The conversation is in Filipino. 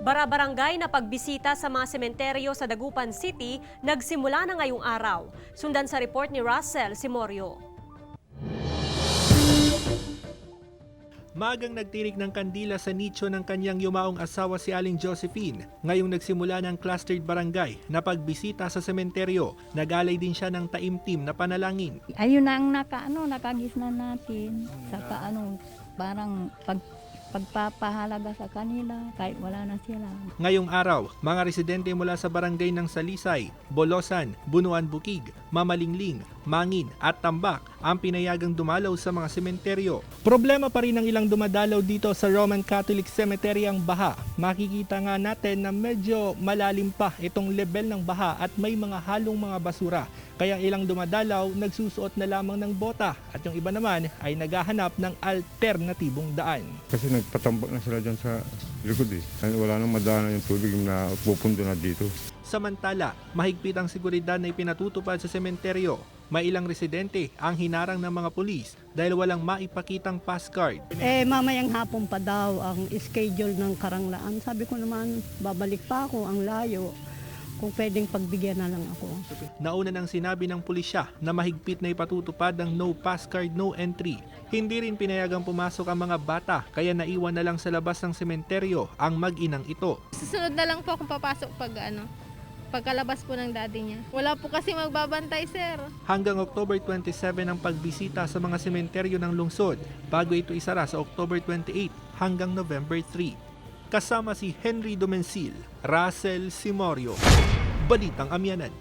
Bara-barangay na pagbisita sa mga sementeryo sa Dagupan City nagsimula na ngayong araw. Sundan sa report ni Russell Simoryo. Maagang nagtirik ng kandila sa nicho ng kanyang yumaong asawa si Aling Josephine. Ngayong nagsimula ng clustered barangay na pagbisita sa sementeryo, nagalay din siya ng taimtim na panalangin. Ayun na ang nakagisna natin sa parang pagpapahalaga sa kanila kahit wala na sila. Ngayong araw, mga residente mula sa barangay ng Salisay, Bolosan, Bunuan Bukig, Mamalingling, Mangin at Tambak ang pinayagang dumalaw sa mga sementeryo. Problema pa rin ang ilang dumadalaw dito sa Roman Catholic Cemetery ang baha. Makikita nga natin na medyo malalim pa itong level ng baha at may mga halong mga basura. Kaya ilang dumadalaw nagsusuot na lamang ng bota at yung iba naman ay naghahanap ng alternatibong daan. Kasi nagpatambak na sila dyan sa likod eh. Wala nang madaanan yung tubig na pupunto na dito. Samantala, mahigpit ang seguridad na ipinatutupad sa sementeryo. May ilang residente ang hinarang ng mga pulis dahil walang maipakitang passcard. Mamayang hapon pa daw ang schedule ng karanglaan. Sabi ko naman, babalik pa ako, ang layo. Kung pwedeng pagbigyan na lang ako. Nauna nang sinabi ng pulisya na mahigpit na ipatutupad ang no passcard, no entry. Hindi rin pinayagang pumasok ang mga bata kaya naiwan na lang sa labas ng sementeryo ang mag-inang ito. Susunod na lang po akong papasok pagkalabas po ng daddy niya. Wala po kasi magbabantay, sir. Hanggang October 27 ang pagbisita sa mga sementeryo ng lungsod bago ito isara sa October 28 hanggang November 3. Kasama si Henry Domencil, Russell Simoryo, Balitang Amianan.